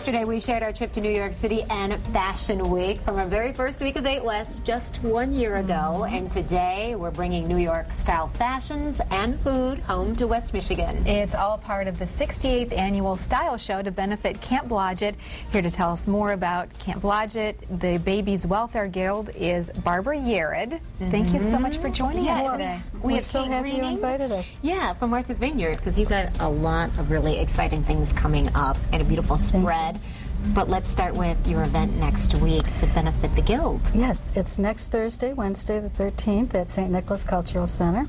Yesterday, we shared our trip to New York City and Fashion Week from our very first week of 8West just 1 year ago. And today, we're bringing New York-style fashions and food home to West Michigan. It's all part of the 68th Annual Style Show to benefit Camp Blodgett. Here to tell us more about Camp Blodgett, the Babies Welfare Guild, is Barbara Yared. Thank you so much for joining us today. We're so happy you invited us. Yeah, from Martha's Vineyard, because you've got a lot of really exciting things coming up and a beautiful spread. But let's start with your event next week to benefit the Guild. Yes, it's next Thursday, Wednesday the 13th at St. Nicholas Cultural Center.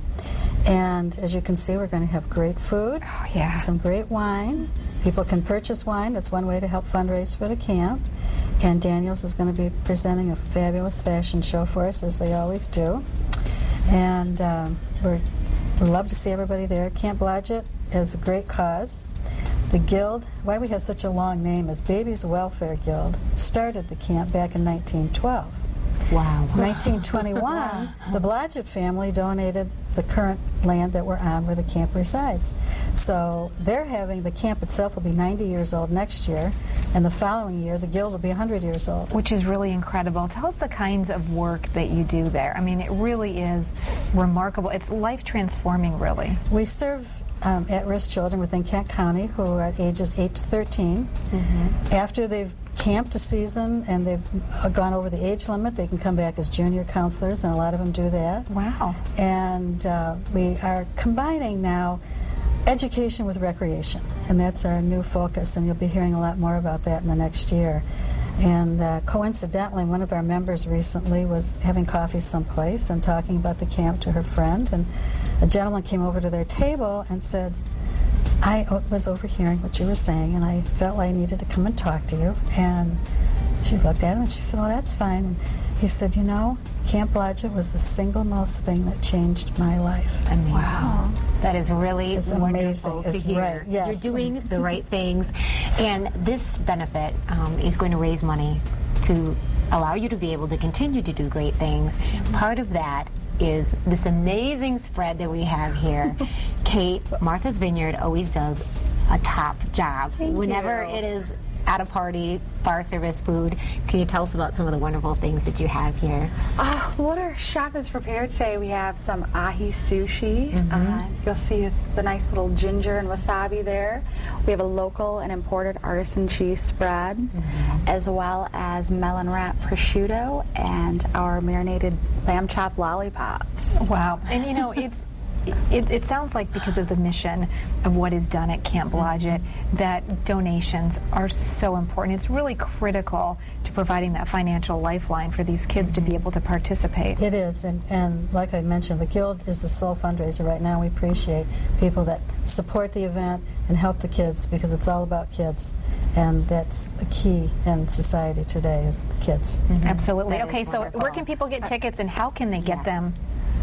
And as you can see, we're going to have great food, some great wine. People can purchase wine. That's one way to help fundraise for the camp. And Daniels is going to be presenting a fabulous fashion show for us, as they always do. And we'd love to see everybody there. Camp Blodgett is a great cause. The Guild, why we have such a long name, is Babies Welfare Guild, started the camp back in 1912. Wow. 1921, the Blodgett family donated the current land that we're on where the camp resides. So they're having, the camp itself will be 90 years old next year, and the following year the Guild will be 100 years old. Which is really incredible. Tell us the kinds of work that you do there. I mean, it really is remarkable. It's life-transforming, really. We serve at-risk children within Kent County who are at ages 8 to 13. After they've camped a season and they've gone over the age limit, they can come back as junior counselors, and a lot of them do that. Wow. And we are combining now education with recreation, and that's our new focus, and you'll be hearing a lot more about that in the next year. And coincidentally, one of our members recently was having coffee someplace and talking about the camp to her friend, and a gentleman came over to their table and said, I was overhearing what you were saying, and I felt like I needed to come and talk to you. And she looked at him and she said, well, that's fine. And he said, you know, Camp Blodgett was the single most thing that changed my life. Amazing. Wow. That is really wonderful to hear. Right. Yes. You're doing the right things. And this benefit is going to raise money to allow you to be able to continue to do great things. Part of that is this amazing spread that we have here. Kate, Martha's Vineyard always does a top job. Whenever it is at a party, bar service food. Can you tell us about some of the wonderful things that you have here? What our chef has prepared today, we have some ahi sushi. You'll see the nice little ginger and wasabi there. We have a local and imported artisan cheese spread, as well as melon wrap prosciutto and our marinated lamb chop lollipops. Wow. And you know, it sounds like because of the mission of what is done at Camp Blodgett that donations are so important. It's really critical to providing that financial lifeline for these kids to be able to participate. It is, and like I mentioned, the Guild is the sole fundraiser right now. We appreciate people that support the event and help the kids, because it's all about kids, and that's the key in society today is the kids. Absolutely. That Okay, is so wonderful. where can people get tickets and how can they get them?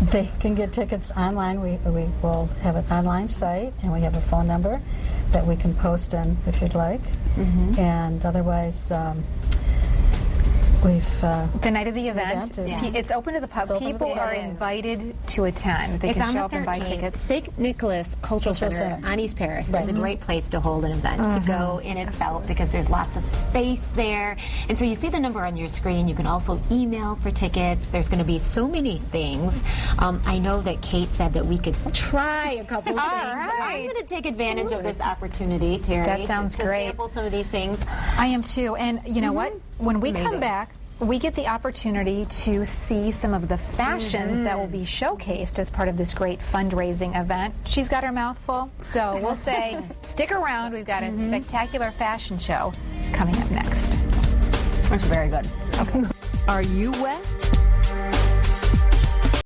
They can get tickets online. We will have an online site, and we have a phone number that we can post in if you'd like. And otherwise, we've... the night of the event, it's open to the public. People are invited to attend. They can show up and buy tickets. St. Nicholas Cultural Center on East Paris is a great place to hold an event, to go in itself, because there's lots of space there. And so you see the number on your screen. You can also email for tickets. There's going to be so many things. I know that Kate said that we could try a couple of things. I'm going to take advantage of this opportunity, Terry. That sounds to great. sample some of these things. I am too. And you know what? When we come back, we get the opportunity to see some of the fashions that will be showcased as part of this great fundraising event. She's got her mouth full, so we'll say stick around. We've got a spectacular fashion show coming up next. That's very good. Are you West?